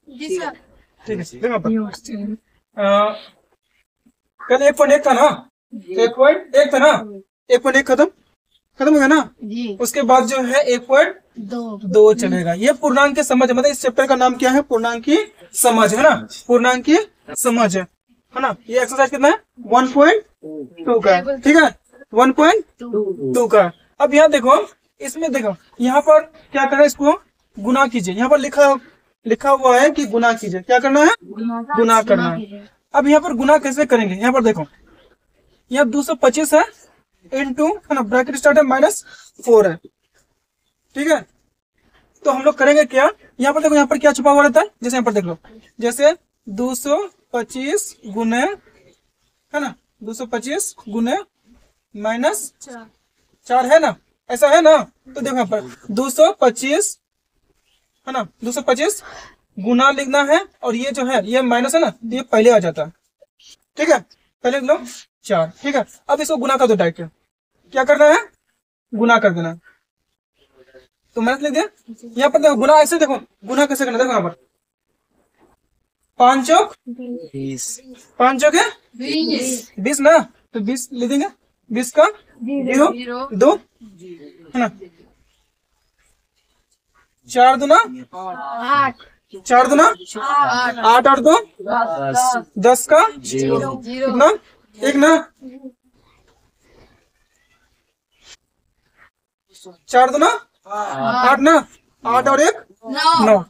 जी sir. ठीक है, कल 1.1 था ना, 1.1 था ना, 1.1 खत्म खत्म हो गया ना जी। उसके बाद जो है 1.2 चलेगा। ये पूर्णांक की समझ, मतलब इस चैप्टर का नाम क्या है? पूर्णांक की समझ, है ना, पूर्णांक की समझ है ना। ये एक्सरसाइज कितना है? 1.2 का, ठीक है, 1.2 का। अब यहाँ देखो, इसमें देखो, यहाँ पर क्या करना है, इसको गुना कीजिए। यहाँ पर लिखा हुआ है कि गुना कीजिए। क्या करना है? गुना करना है। अब यहाँ पर गुना कैसे करेंगे? यहाँ पर देखो, यहाँ 225 है इंटू, है ना, ब्रैकेट स्टार्ट है -4 है, ठीक है। तो हम लोग करेंगे क्या? यहाँ पर देखो, यहाँ पर क्या छुपा हुआ रहता है? जैसे यहाँ पर देख लो, जैसे 225 गुने, है ना, 225 गुने -4 है ना, ऐसा है ना। तो देखो यहाँ पर 225, है ना, 225 गुना लिखना है, और ये जो है ये माइनस है ना, ये पहले आ जाता है, ठीक है, पहले लिख लो 4, ठीक है। अब इसको गुना कर दो डायरेक्ट। क्या करना है? गुना कर देना। तो मैंने लिख दिया। यहाँ पर देखो गुना, ऐसे देखो गुना कैसे करना, देखो यहाँ पर 5 चौक 20, 5 चौक है 20 ना, तो 20 लिख देंगे, 20 का 0 2, है ना, 4 दूना 8, 4 दूना 8 और 2 10 का कितना? 1 ना, 4 दूना 8 ना, 8 और 1 9।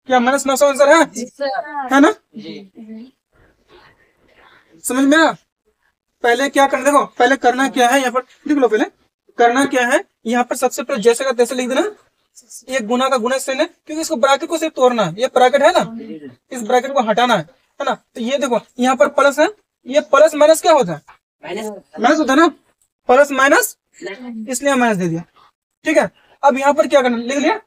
क्या -900 आंसर है ना? समझ में आया? पहले क्या करना, देखो पहले करना क्या है, यहाँ पर लिख लो। पहले करना क्या है, यहाँ पर सबसे पहले जैसे का तैसे लिख देना। ये गुना का गुना से, क्योंकि इसको ब्रैकेट को सिर्फ तोड़ना है। ये ब्रैकेट है ना, इस ब्रैकेट को हटाना है ना। तो ये देखो यहाँ पर प्लस है, ये प्लस माइनस क्या होता है? माइनस होता है ना, प्लस माइनस, इसलिए माइनस दे दिया, ठीक है। अब यहाँ पर क्या करना, लिख लिया।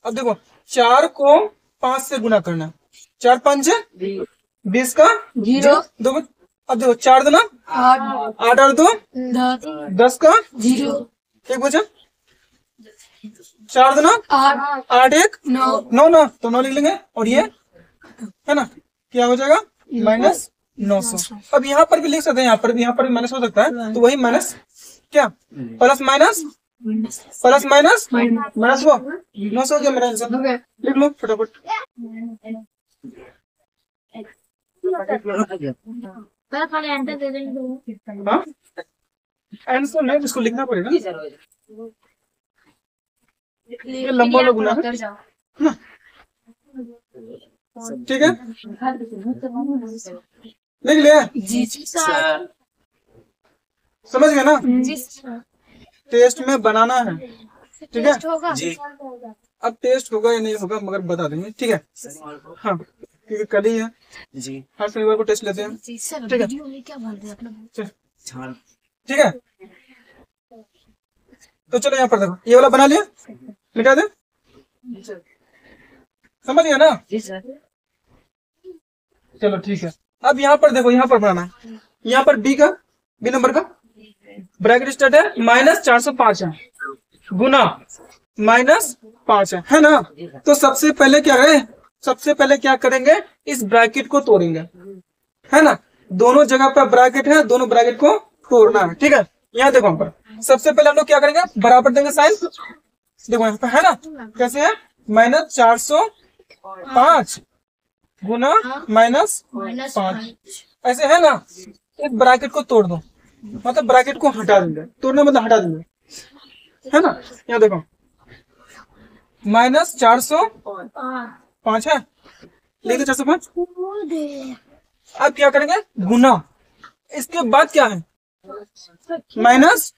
अब देखो 4 को 5 से गुना करना, 4 5 20 का 0 2। अब देखो 4 दूना 8 और 2 10 का 0 1 बचा, 4 दूना 8 1 9 ना, तो 9 लिख लेंगे। और ये है ना, क्या हो जाएगा? -900। अब यहाँ पर भी लिख सकते हैं, यहाँ पर भी माइनस हो सकता है, तो वही माइनस क्या, plus minus plus minus minus हुआ 900 क्या मेरा आंसर? लिख लो फटाफट। हाँ, आंसर नहीं, इसको लिखना पड़ेगा, ये लंबा लोग गुना है, ठीक है, लिख लिया जी सर। समझ गए ना? टेस्ट में बनाना है, ठीक है जी। अब टेस्ट होगा या नहीं होगा मगर बता देंगे, ठीक है। हाँ, क्योंकि कल ही है जी, हर शनिवार को टेस्ट लेते हैं, ठीक है, ठीक है। तो चलो यहाँ पर देखो, ये वाला बना लिया, मिटा दे, समझ गया ना? चलो ठीक है। अब यहाँ पर देखो, यहाँ पर बनाना है, यहाँ पर बी नंबर का ब्रैकेट स्टार्ट है -405 है, गुना -5 है ना। तो सबसे पहले क्या करेंगे, इस ब्रैकेट को तोड़ेंगे, है ना। दोनों जगह पर ब्रैकेट है, दोनों ब्रैकेट को तोड़ना है, ठीक है। यहाँ देखो हम पर सबसे पहले हम लोग क्या करेंगे, बराबर देंगे साइन। देखो यहाँ पे है ना, कैसे है, -405 गुना -5, ऐसे है ना। इस ब्रैकेट को तोड़ दो, मतलब ब्रैकेट को हटा देंगे, तोड़ना मतलब हटा देंगे, है ना। यहाँ देखो -405 है, लिख दो 405। अब क्या करेंगे, गुना, इसके बाद क्या है, -5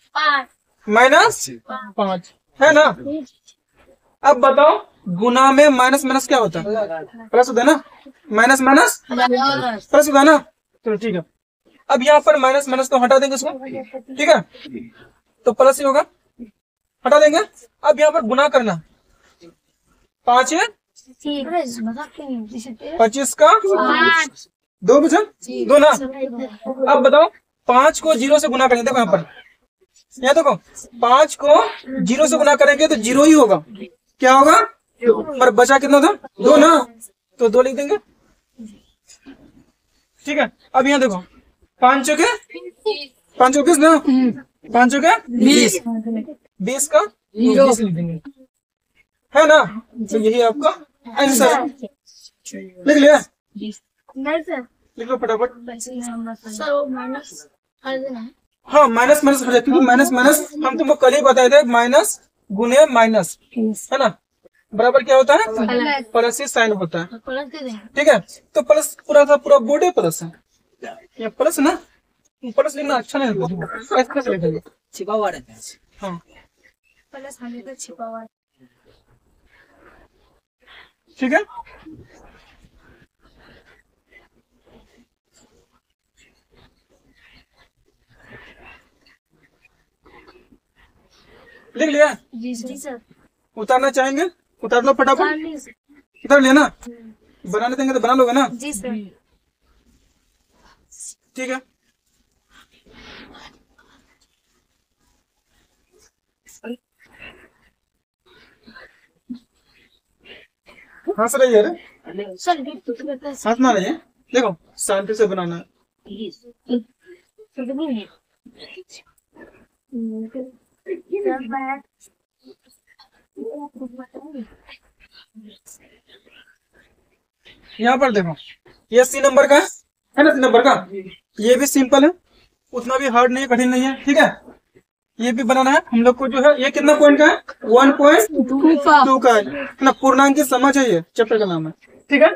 है ना। अब बताओ गुना में माइनस माइनस क्या होता है, प्लस होता है ना, माइनस माइनस प्लस होता है ना। चलो ठीक है। अब यहाँ पर माइनस माइनस तो हटा देंगे इसको, ठीक है, तो प्लस ही होगा, हटा देंगे। अब यहाँ पर गुना करना, 5 25 का 2 बचा 2 ना। अब बताओ 5 को 0 से गुना करेंगे, देखो यहाँ पर, यहाँ देखो 5 को 0 से गुना करेंगे तो 0 ही होगा, क्या होगा, पर बचा कितना था 2 ना, तो 2 लिख देंगे। ठीक है, अब यहाँ देखो 5 चौके 20 ना, 5 चौके 20 का 20 लिख देंगे, है ना। तो यही आपका आंसर है। लिख लिया, लिख लो फटाफट। हाँ माइनस माइनस हो जाए, क्योंकि माइनस माइनस हम तुमको कल ही बताए थे, माइनस गुने माइनस, है ना, बराबर क्या होता है, प्लस से साइन होता है। ठीक है, तो प्लस पूरा बोर्ड है प्लस है, या प्लस ना, प्लस लिखना अच्छा नहीं लगता, कैसे लिखेंगे, छिपा हुआ रहता है। हाँ प्लस हमेशा छिपा हुआ। ठीक है, लिख लिया? जी सर। उतारना चाहेंगे, उतार लो फटाफट, उतार लिया ना, बनाने देंगे तो बना लोगे ना। जी सर। ठीक है, हंस रही है, हंस ना रही है, देखो शांति से बनाना है। यहाँ पर देखो ये सी नंबर का है ना, सी नंबर का, ये भी सिंपल है, उतना भी हार्ड नहीं है, कठिन नहीं है। ठीक है, ये भी बनाना है हम लोग को, जो है ये कितना पॉइंट का है, 1.2 का है ना, पूर्णांक की समझ है, ये चैप्टर का नाम है। ठीक है,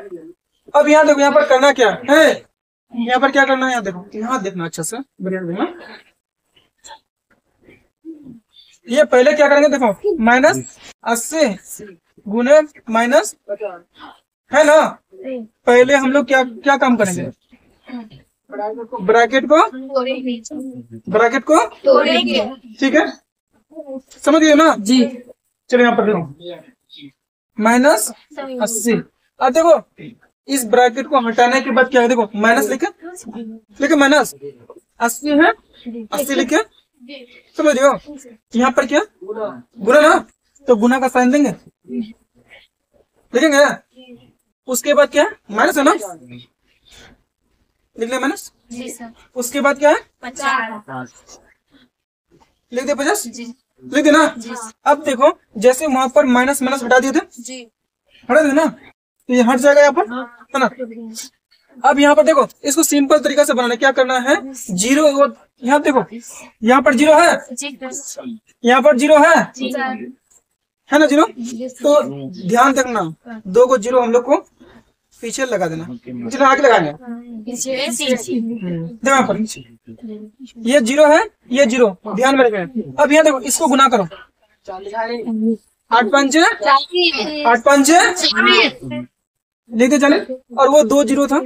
अब यहाँ देखो, यहाँ पर करना क्या है, यहाँ पर क्या करना है, यहाँ देखो, यहाँ देखना अच्छा से, बढ़िया देखना। ये पहले क्या करेंगे, देखो -80 गुने माइनस, है ना, पहले हम लोग क्या क्या काम करेंगे, ब्रैकेट को तोड़ेंगे। ठीक है, समझ गए ना जी। चलो यहाँ पर देखो -80, अब देखो इस ब्रैकेट को हटाने के बाद क्या है, देखो माइनस लिखे -80 है, 80 लिखे, समझ रहे हो, यहाँ पर क्या गुना ना, तो गुना का साइन देंगे, लिखेंगे, उसके बाद क्या है माइनस है ना, लिख लिया माइनस, उसके बाद क्या है 50, लिख दे 50, लिख दे ना। अब देखो जैसे वहां पर माइनस माइनस हटा दिए थे, हटा दिए ना, तो ये हट जाएगा यहाँ पर, है ना। अब यहाँ पर देखो इसको सिंपल तरीका से बनाना, क्या करना है, 0, यहाँ देखो यहाँ पर 0 है, यहाँ पर 0 है ना 0, तो ध्यान देखना 2 को 0 हम लोग को पीछे लगा देना, जितना आगे लगाएंगे, देखो यहाँ पर ये 0 है, ये 0 ध्यान में रखें। अब यहाँ देखो इसको गुना करो, 8 5 लिखते चले, और वो 2 0 था,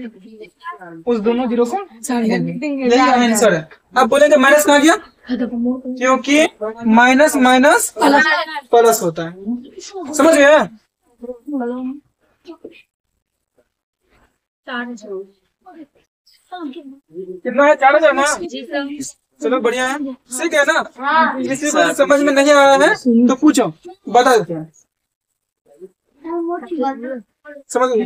उस दोनों 0 को यही आंसर है। अब बोलेंगे माइनस कहाँ गया, क्योंकि माइनस माइनस प्लस होता है, समझ गए। कितना है, 4000 ना, चलो बढ़िया है, ठीक है ना। किसी को समझ में नहीं आया है तो पूछो, बता देते हैं, समझ गए,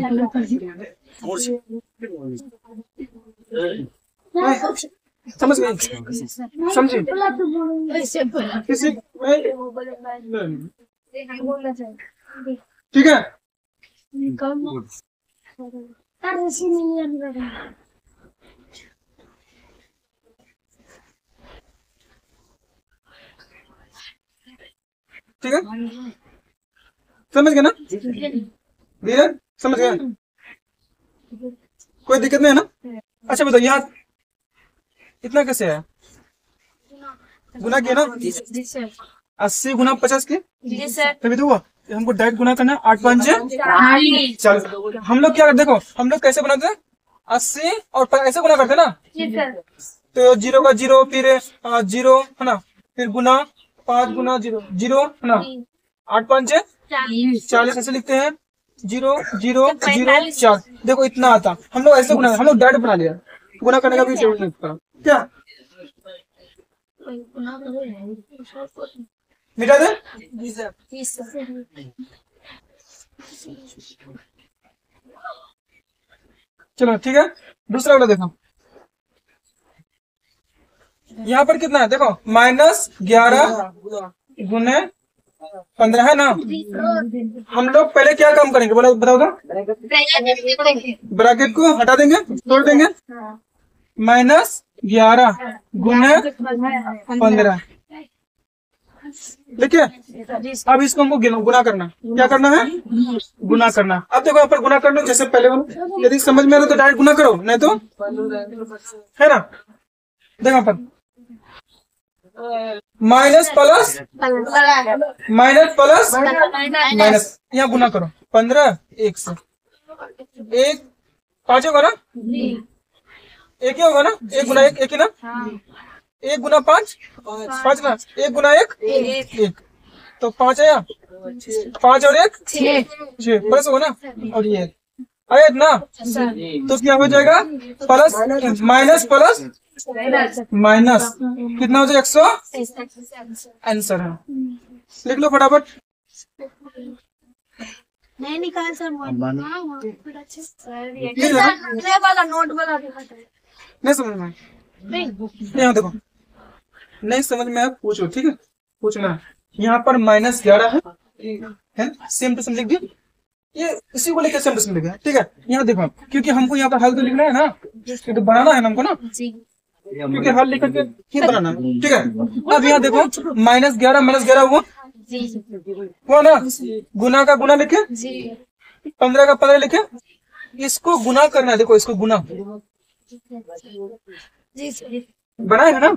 समझ गए, समझे किसी, ठीक है। ठीक है, समझ गए ना, धीरे समझ गए, कोई दिक्कत नहीं है ना। अच्छा बताओ यहाँ इतना कैसे है, गुना किया ना, 80 गुना 50 की, तभी तो हुआ, हमको डायरेक्ट गुना करना है, 8 5 चल। हम लोग क्या देखो, हम लोग कैसे बनाते हैं, 80 और ऐसे गुना करते हैं ना, तो 0 का 0, फिर 0 है ना, फिर गुना 5 गुना 0 0 है ना, 8 5 40 ऐसे लिखते हैं, 0 0 0 4। देखो इतना आता, हम लोग ऐसे गुना, हम लोग डायरेक्ट बना लिया, गुना करने का भी जरूरत नहीं पड़ा। क्या मिटा दे? चलो ठीक है, दूसरा वाला देखो। यहाँ पर कितना है देखो, -11 गुने 15 है ना। हम लोग पहले क्या काम करेंगे, बोलो बताओ तो। ब्रैकेट को हटा देंगे, तोड़ देंगे, -11 गुने 15। देखिए अब इसको हमको गुना करना, क्या करना है, गुना करना। अब देखो यहाँ पर गुना करना जैसे पहले वाला, यदि समझ में आ रहा तो डायरेक्ट गुना करो, नहीं तो है ना। देखो यहाँ पर minus plus minus plus minus, यहाँ गुना करो 15 1 से, 1 5 होगा ना, एक ही होगा ना, 1 गुना 1 1 ही ना, 1 गुना 5 5 ना, 1 गुना 1 1, तो 5 आया, 5 और 1 6 प्लस होगा ना, और ये आया ना, तो क्या हो जाएगा, प्लस माइनस प्लस माइनस कितना हो जाएगा, 100 आंसर है। लिख लो फटाफट। नहीं निकाल सर, नहीं समझ में, यहाँ देखो, नहीं समझ में आप पूछो, ठीक है, पूछना। यहाँ पर -11 है, सेम टू सेम लिख दिया, ये इसी को लेकर सेम टू सेम लिखा, ठीक है। यहाँ देखो, क्योंकि हमको यहाँ पर हल तो लिखना है ना, तो बनाना है ना हमको ना, क्योंकि हल लिख करके ही बनाना है, ठीक है। अब यहाँ देखो -11 हुआ ना, गुना का गुना लिखे, 15 का 15 लिखे, इसको गुना करना है। देखो इसको गुना बनाए है ना,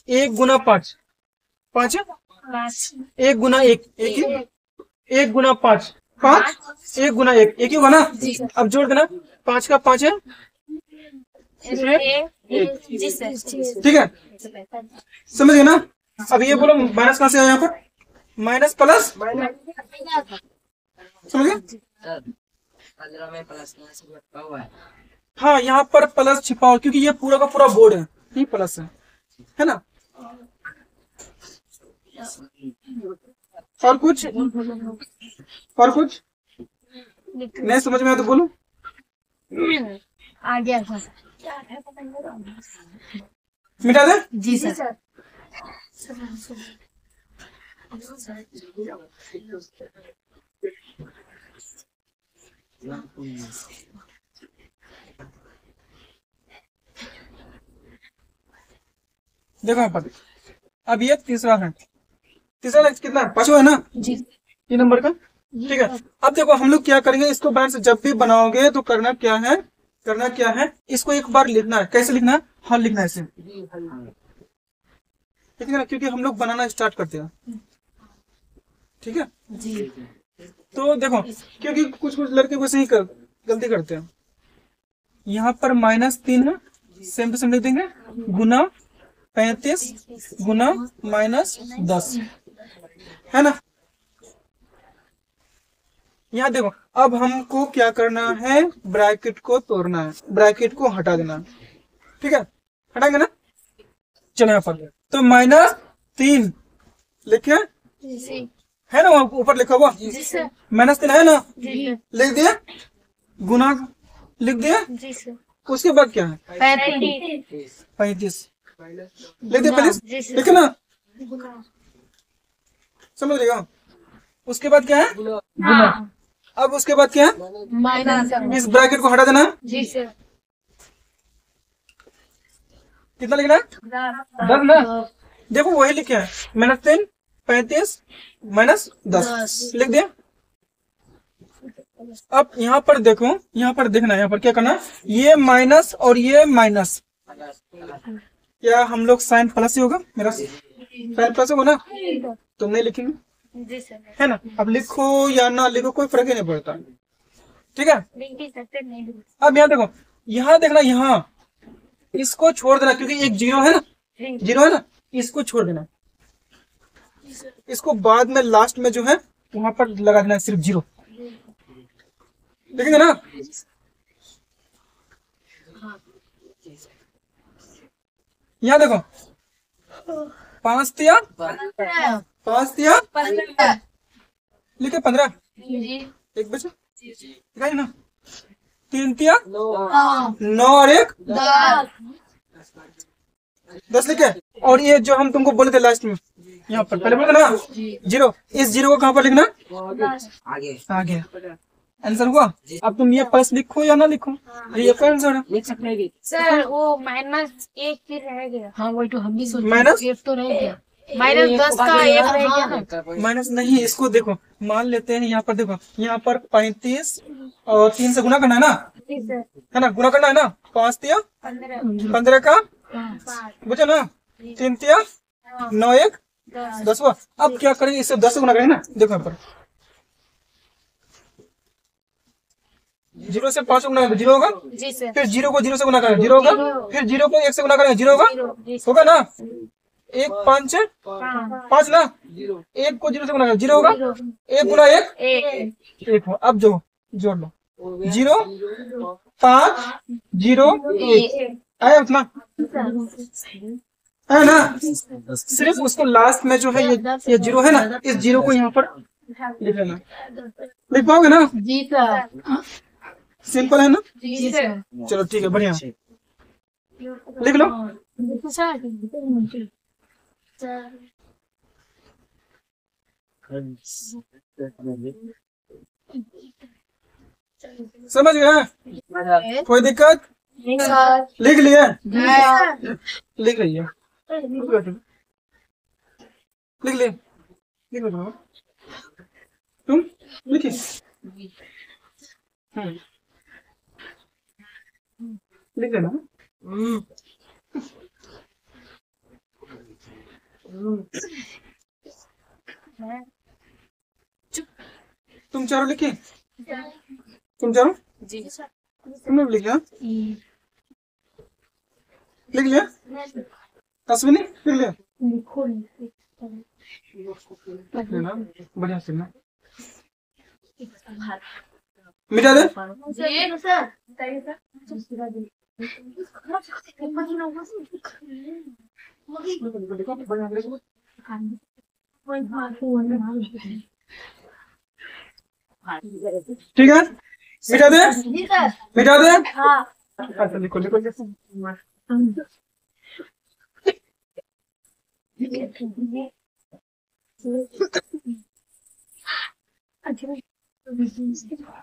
1 गुना 5 5, 1 गुना 1 1, 1 गुना 5 5, 1 गुना 1 1 ही होगा ना। अब जोड़ देना, 5 का 5 है, ठीक है, समझ गए ना। अब ये बोलो माइनस कहाँ से आया, यहाँ पर माइनस प्लस, समझ गए। हाँ यहाँ पर प्लस छिपा हो, क्योंकि ये पूरा का पूरा बोर्ड है, ये प्लस है ना। और कुछ नहीं समझ में आया तो बोलो। आ गया मिटा दे? जी सर। देखो यहाँ पर, अब ये तीसरा है, तीसरा कितना, 5वां है ना जी, ये नंबर का, ठीक है। अब देखो हम लोग क्या करेंगे, इसको बैलेंस जब भी बनाओगे तो करना क्या है, इसको एक बार लिखना है। कैसे लिखना है, हल लिखना है ऐसे, ठीक है ना, क्योंकि हम लोग बनाना स्टार्ट करते हैं, ठीक है जी। तो देखो क्योंकि कुछ लड़के वैसे ही गलती करते हैं, यहाँ पर -3 है, सेम टू सेम लिख देंगे, गुना 35 गुना -10 है ना। यहाँ देखो अब हमको क्या करना है, ब्रैकेट को तोड़ना है, ब्रैकेट को हटा देना है, ठीक है, हटाएंगे ना। चलो यहाँ पर तो -3 लिखे है ना, वहाँ ऊपर लिखा हुआ -3 है ना, लिख दिया, गुना लिख दिया, उसके बाद क्या है 35 लिख दिया, 35 ठीक है ना, समझ लेगा। उसके बाद क्या है, गुना। अब उसके बाद क्या है, माइनस, इस ब्रैकेट को हटा देना जी सर। कितना लिखना है, 10 ना, देखो वही लिखे है, -3 35 -10 लिख दिया। अब यहाँ पर देखो, यहाँ पर देखना, यहाँ पर क्या करना, ये माइनस और ये माइनस, क्या हम लोग साइन प्लस ही होगा, मेरा साइन प्लस होगा ना, तुम नहीं लिखेंगे जी सर, है ना। अब लिखो या ना लिखो कोई फर्क ही नहीं पड़ता, ठीक है। अब यहाँ देखो, यहाँ देखना, यहाँ इसको छोड़ देना, क्योंकि एक 0 है ना, 0 है ना, इसको छोड़ देना, इसको बाद में लास्ट में जो है वहां पर लगा देना सिर्फ 0। देखेंगे ना? यहाँ देखो 5 तिया 5 तिया लिखे 15 एक बचे दिखाई ना 3 तिया 9 और 1 10 लिखे। और ये जो हम तुमको बोले थे लास्ट में यहाँ पर पहले बोले ना 0, इस 0 को कहाँ पर लिखना? आगे आंसर हुआ। अब तुम ये प्लस लिखो या ना लिखो, ये आंसर है। लिख सकते हैं सर। वो -1 फिर रह गया। हाँ वही तो हम भी सोच माइनस एक तो रह गया, -10 का 1 रह गया ना। माइनस नहीं, इसको देखो मान लेते हैं यहाँ पर, देखो यहाँ पर 35 और 3 से गुना करना है ना, है ना? गुना करना है ना। 5 तिया 15 का बुझे ना, 3 तिया 9 1 10 हुआ। अब क्या करेंगे, इससे 10 से गुना करेंगे ना। देखो यहाँ पर 0 से 5 गुना 0 होगा, फिर 0 को 0 से गुना करेंगे 0 होगा, फिर 0 को 1 से गुना करेंगे 0 होगा ना। 1 5 5 ना, 1 को 0 से गुना करेंगे 0 होगा, 1 गुना 1 1 हो। अब जो जोड़ लो 0 5 0 1 आया उतना, है ना? सिर्फ उसको लास्ट में जो है ये 0 है ना, इस 0 को यहाँ पर लिख लेना। लिख पाओगे ना? जी सर। सिंपल है ना? जी सर। चलो ठीक है, बढ़िया लिख लो। समझ गए? कोई दिक्कत? लिख लिए? लिख रही है, लिख लिए, लिख लो तुम, लिखिए। लिख लेना। तुम चारों लिखे? तुम चारों? जी तुमने भी लिख लिया? लिख लिया? अश्विनी लिख लिया? लिख लेना, बढ़िया से ना। मिटा दे। ठीक है, मिटा दे, मिटा दे। अच्छा लिखो लिखो।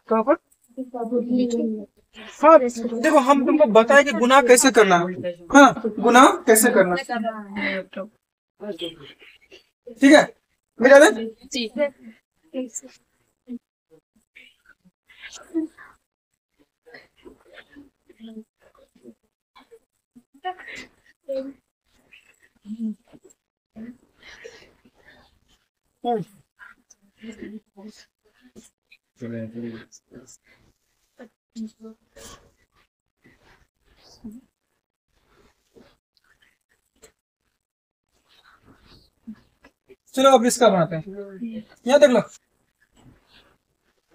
कहाँ पर? हाँ देखो, हम तुमको बताए कि गुना कैसे करना है। हाँ, गुना कैसे करना, ठीक है? मिटा दे। चलो अब इसका बनाते हैं। यहाँ देख लो,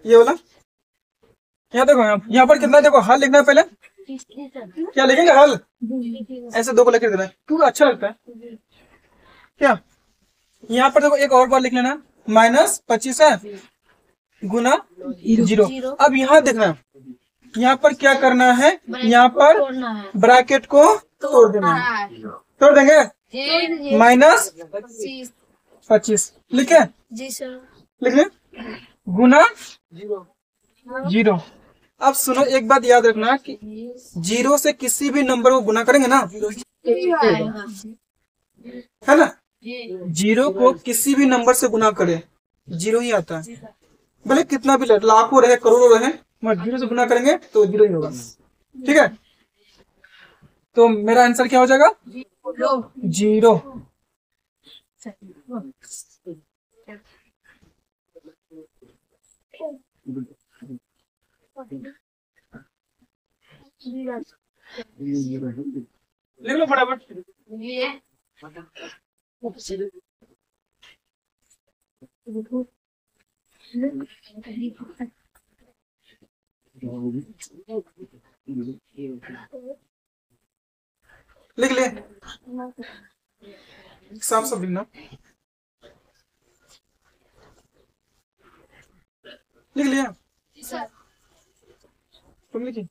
ये वाला यहाँ देखो, यहाँ पर कितना, देखो हल लिखना है पहले। क्या लिखेंगे? हल ऐसे 2 को लिख देना क्योंकि अच्छा लगता है क्या। यहाँ पर देखो एक और बार लिख लेना, -25 है गुना 0। अब यहाँ देखना, यहाँ पर क्या करना है, यहाँ पर ब्रैकेट को तोड़ देना है। तोड़ देंगे? -25 लिखे? जी सर। लिख ले, गुना 0। अब सुनो, एक बात याद रखना कि 0 से किसी भी नंबर को गुना करेंगे ना, है ना? 0 को किसी भी नंबर से गुना करे 0 ही आता है, भले कितना भी लाखों रहे करोड़ों रहे, मगर 0 से गुना करेंगे तो 0 ही होगा। ठीक है, तो मेरा आंसर क्या हो जाएगा? 0। लिख लो फटाफट। लिख ले, साफ साफ लिखना। लिख लिया तुम? लिखिए,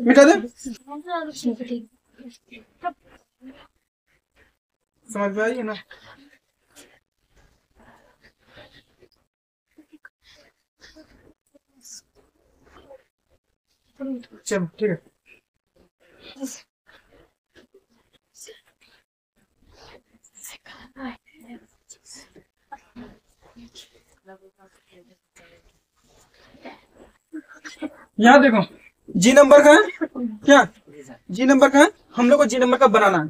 मिटा दे। समझ में आई है ना? चलो ठीक है। यहाँ देखो, जी नंबर का है क्या? जी नंबर का है, हम लोग को जी नंबर का बनाना है।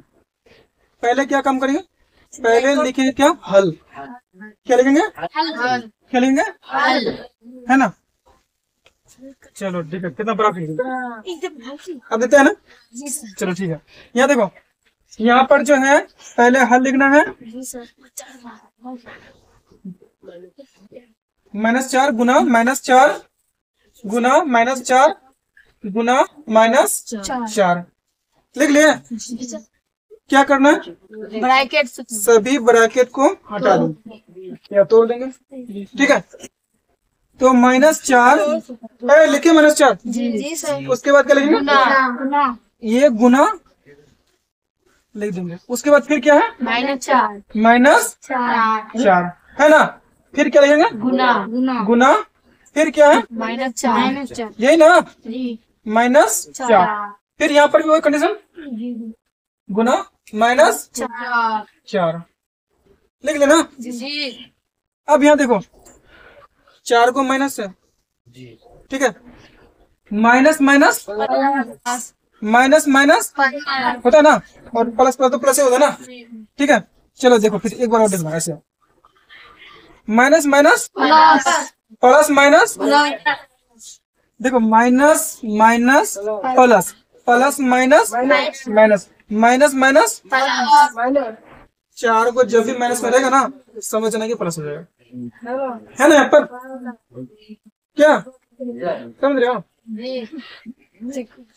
पहले क्या काम करेंगे? पहले लिखेंगे क्या? हल। क्या लिखेंगे? क्या लिखेंगे? है ना? चलो ठीक है, कितना बड़ा फिर अब देते हैं ना? चलो ठीक है। यहाँ देखो, यहाँ पर जो है पहले हल लिखना है। -4 गुना -4 गुना -4 गुना -4 लिख लिए। क्या करना है? ब्रैकेट सभी ब्रैकेट को हटा दो या तोड़ देंगे, ठीक है। तो -4 लिखिए, -4। जी सर। उसके बाद क्या लिखेंगे? गुना। ये गुना लिख देंगे। उसके बाद फिर क्या है? -4 -4 है ना? फिर क्या लिखेंगे? गुना। गुना। फिर क्या है? -4 यही ना? -4। 4 फिर यहाँ पर भी वही कंडीशन, गुना -4 लिख लेना। जी। अब यहाँ देखो, 4 को माइनस है, ठीक है। माइनस माइनस माइनस माइनस होता है ना, और प्लस प्लस तो प्लस ही होता है ना, ठीक है। चलो देखो फिर एक बार और देखना, ऐसे माइनस माइनस प्लस माइनस, देखो minus minus plus, plus minus minus, minus minus. 4 को जब भी माइनस करेगा ना, समझना कि प्लस हो जाएगा, है ना? यहाँ पर क्या समझ रहे हो?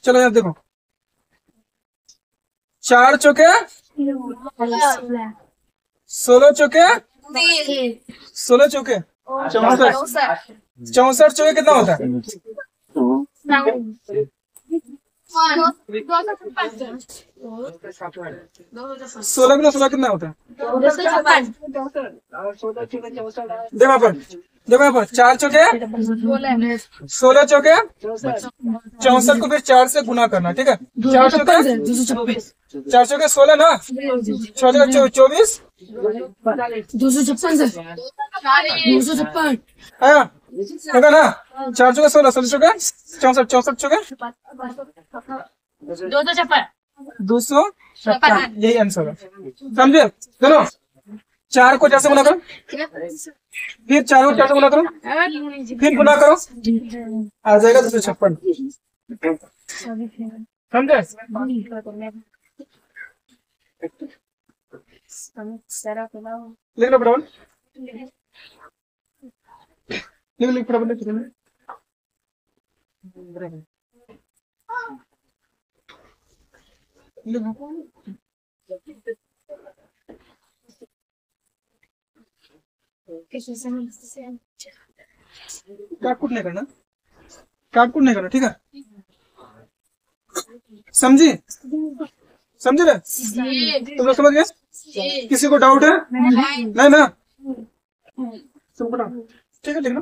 चलो यहाँ देखो, 4 चौके 16 चौके 16 चौके 64, 64 चौके कितना होता है? 16 गुना 16 कितना होता है? देखो यहाँ पर, देखो यहाँ पर 4 चौके 16 चौके 64 को फिर 4 से गुना करना, ठीक है। 4 चौके 16 ना, 6 चौके 24 256 है होगा ना। 4 चौके 16, 16 चौके 64, 64 चौके 256, यही आंसर है, समझे? चलो 4 को 4 से गुना करो, फिर 4 को 4 से गुना करो, फिर गुना करो, आ जाएगा 256, समझे? लिख लो फटाफट, लिख फटाफट, काटकुट नहीं करना, काटकुट नहीं करना, ठीक है। समझी? समझे ना? तुम लोग समझ गए? किसी को डाउट है? नहीं ना? तुमको डाउट, ठीक है, लिखना।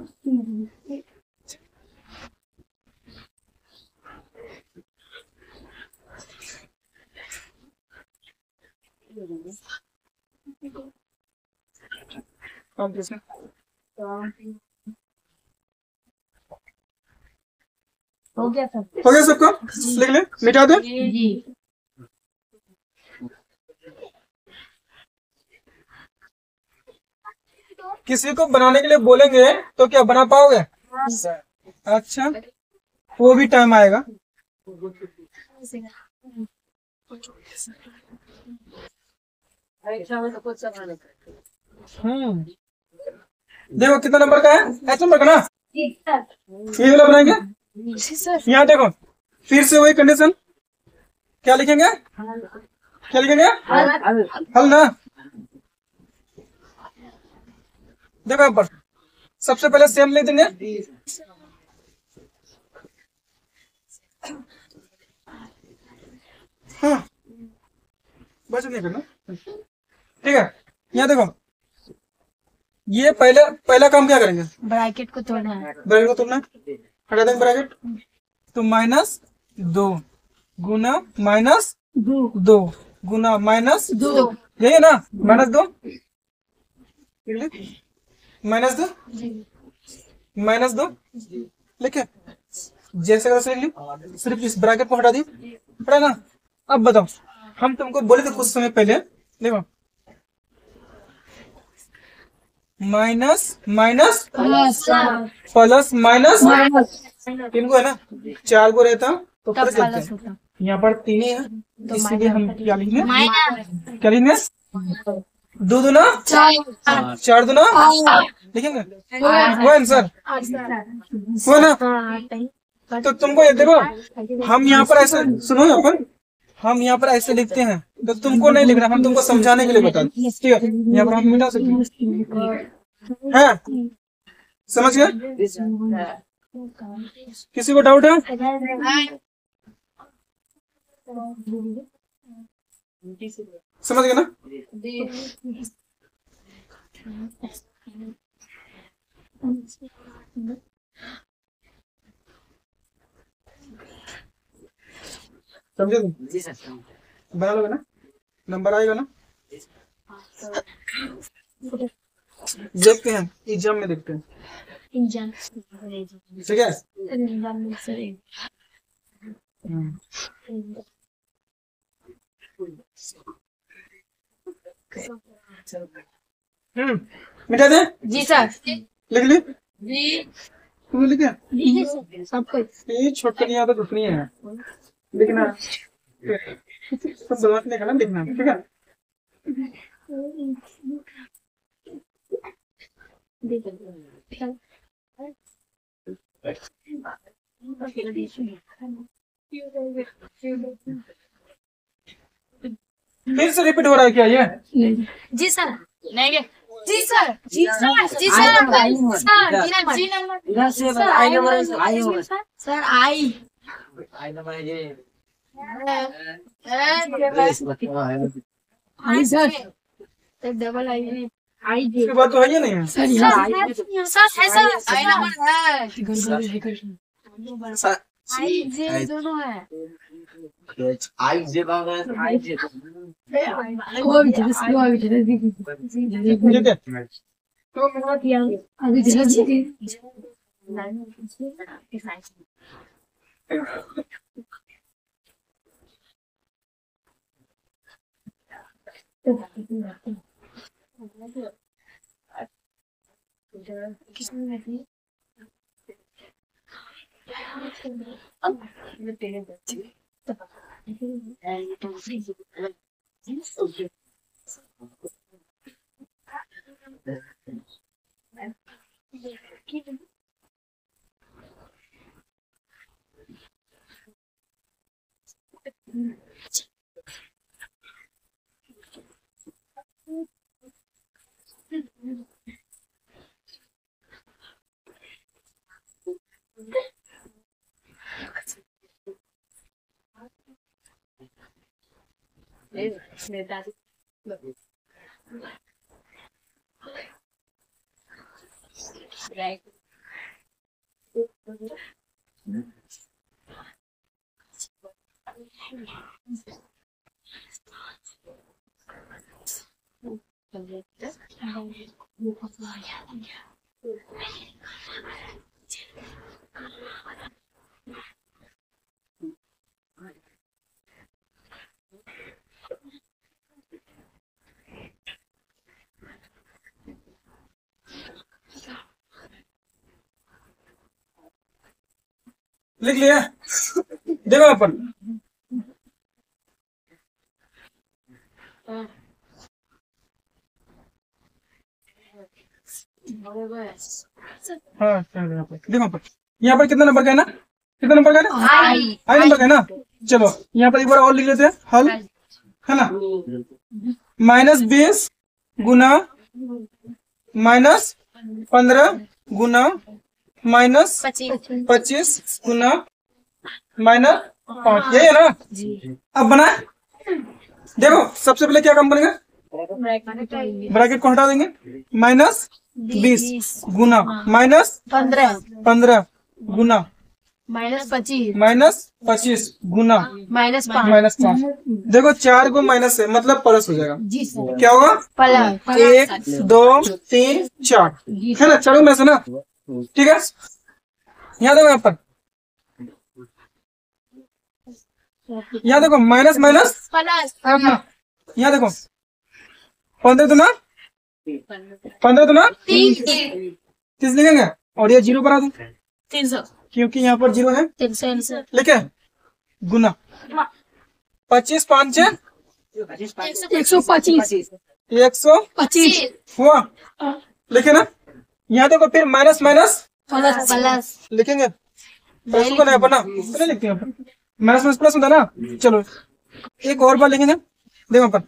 काम किसने? हो गया सब? हो गया सबका? लिख ले, मिटा दे। जी। किसी को बनाने के लिए बोलेंगे तो क्या बना पाओगे? अच्छा, वो भी टाइम आएगा। देखो कितना नंबर का है, एच नंबर का ना, ये वाला बनाएंगे। यहाँ देखो फिर से वही कंडीशन, क्या लिखेंगे, क्या लिखेंगे, हल ना। देखो यहाँ पर सबसे पहले सेम लिख देंगे, हाँ बच नहीं करना, ठीक है। यहाँ देखो ये पहला काम क्या करेंगे, ब्रैकेट को तोड़ना है। ब्रैकेट को तोड़ना, हटा देंगे ब्रैकेट, तो -2 गुना -2 गुना -2, यही है ना, -2 -2 लिखे, जैसे वैसे लिख ली, सिर्फ इस ब्रैकेट को हटा दी, हटा ना। अब बताओ हम तुमको बोले थे कुछ समय पहले, देखो माइनस माइनस प्लस माइनस, तीन को है ना, 4 को रहता तो प्लस करते हैं, यहाँ पर 3 ही है, तो इसीलिए हम क्या लिखेंगे, क्या लिखेंगे, 2 दूना 4 दूना लिखेंगे, वो आंसर वो ना। तो तुमको ये देखो हम यहाँ पर ऐसे सुनो, यहाँ पर हम यहाँ पर ऐसे लिखते हैं, तो तुमको नहीं लिखना, हम तुमको समझाने के लिए बता दें, ठीक है। यहाँ पर हम मिटा सकते हैं, समझ गए, किसी को डाउट है, समझ गए ना। समझे तुम, बना लोगे ना, नंबर आएगा ना, देखते हैं एग्जाम में, देखते हैं, ठीक है। मिटा दे जी सर, लिख ली, जी तुमने लिखा, सब कुछ ये छोटकनी आदत उतनी है लिखना, सब समझने का ना लिखना, ठीक है। फिर से रिपीट हो रहा है क्या ये, जी सर, नहीं जी सर, जी सर, जी सर, जी नंबर सर, आई नंबर सर, आई नंबर ये आई सर, डबल आई इसके बाद तो है ये नहीं है सर, सर है सर, आई नंबर है, आई जे दोनों है, आई जे बाबा आई जे वो भी ठीक है, तो मैं किया अभी जी किसने right लिख लिया, देखो यहाँ पर हाँ देखो यहाँ पर कितना नंबर का है ना, कितना नंबर का है ना, आई नंबर का है ना। चलो यहाँ पर एक बार और लिख लेते हैं हल, है ना। -20 गुना -15 गुना -25 गुना -5, यही है ना। अब बना, देखो सबसे पहले क्या काम करेंगे, ब्रैकेट को हटा देंगे। -20 गुना -15 गुना -25 गुना -5। देखो 4 को माइनस है मतलब प्लस हो जाएगा। क्या होगा, 1 2 3 4, है ना। 4 में से ना, ठीक है। यहाँ देखो, यहाँ पर यहाँ देखो माइनस यहाँ देखो 15 तो ना 30 लिखेंगे और ये 0 बना दो 300 क्योंकि यहाँ पर 0 है, लिखे गुना 25 5 125 125 हुआ, लिखे ना। यहाँ देखो फिर माइनस प्लस लिखेंगे, प्लस होगा ना यहाँ पर ना, तो लिखते हैं माइनस प्लस होता ना। चलो एक और बार लिखेंगे, देखो यहाँ पर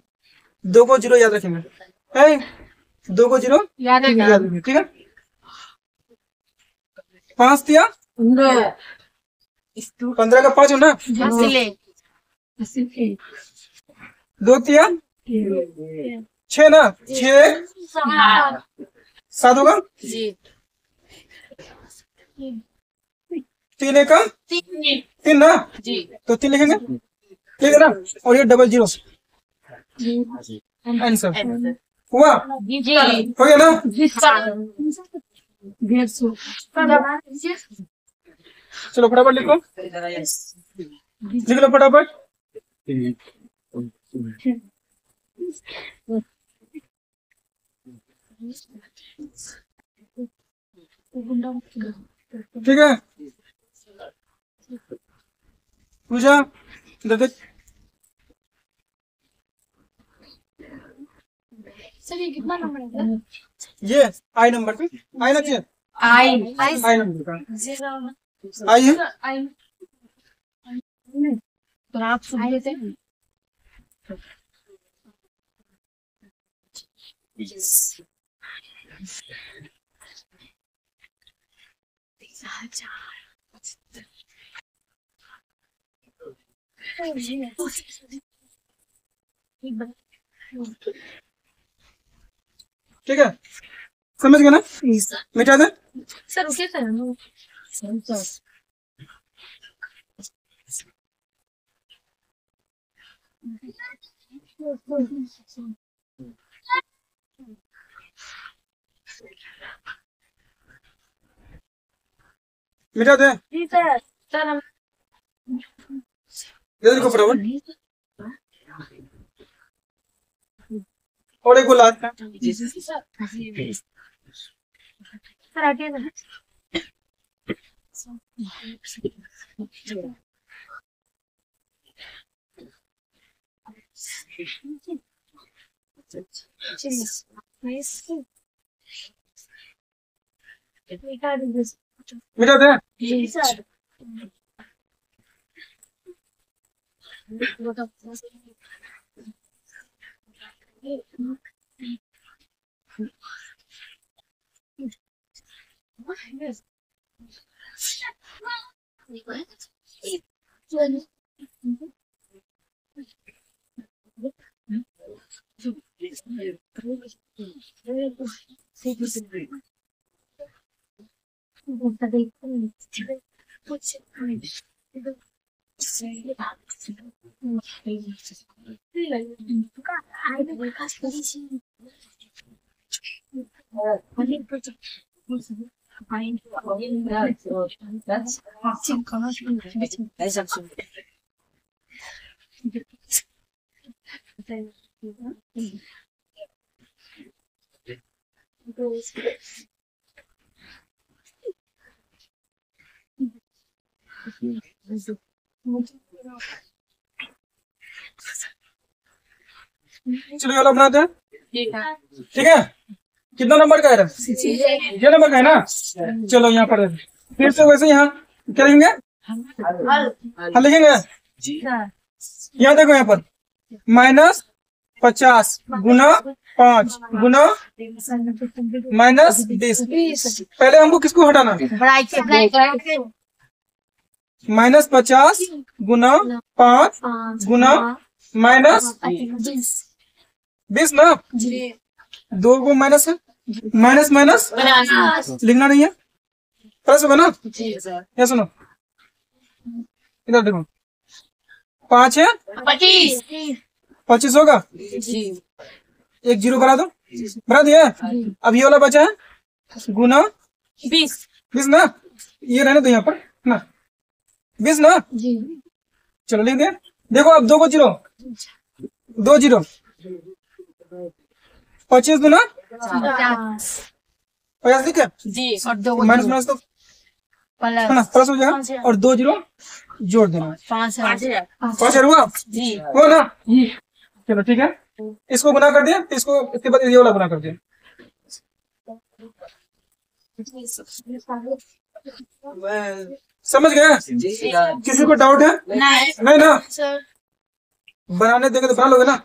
2 को 0 याद रखेंगे, 2 को 0 याद रखेंगे, ठीक है। 5 दिया 15 का 5 हो ना, 2 दिया 6 ना, 6 7 होगा, 3 का 3 ना, तो 3 लिखेंगे, ठीक है ना। और ये डबल 0 आंसर हुआ, हो गया ना। चलो फटाफट लिखो, लिख लो फटाफट। ठीक है पूजा, इधर देख। सर ये कितना नंबर है? ये आई नंबर पे आई ना चाहिए, आई नंबर का आई है। तो आप सुन लेते हैं। ठीक है, समझ गए ना, मिटा दे। सर रुकिए सर, मिटा दे, जी सर। सर हम जल्दी लिखो फटाफट। और एक बोला सर आगे मिटा दे। जी सर। चलो ये वाला बनाते हैं, ठीक है। कितना नंबर का है? 6 नंबर का है ना। चलो यहाँ पर फिर से वैसे यहाँ क्या लिखेंगे? हल लिखेंगे। यहाँ देखो यहाँ पर -50 गुना 5 गुना -20। पहले हमको किसको हटाना? -50 गुना 5 गुना -20 ना। 2 को माइनस है, माइनस माइनस लिखना नहीं है, प्लस होगा ना। ये सुनो इधर देखो, 5 है 25 होगा। एक 0 भरा दो, भरा दिया। अब ये वाला बचा है गुना 20 ना, ये रहने दो यहाँ पर ना, 20 ना। चलो लिख दे। देखो अब 2 को 0, 2 0, 25 गुना 50 लिखे माइनस माइनस तो प्लस हो जाएगा, और 2 0 जोड़ देना। 5 हुआ वो ना। चलो ठीक है, इसको गुना कर दिया, इसको इसके बाद ये वाला गुना कर दिया। समझ गए? किसी को डाउट है? नहीं ना। बनाने देंगे तो बना लोगे ना।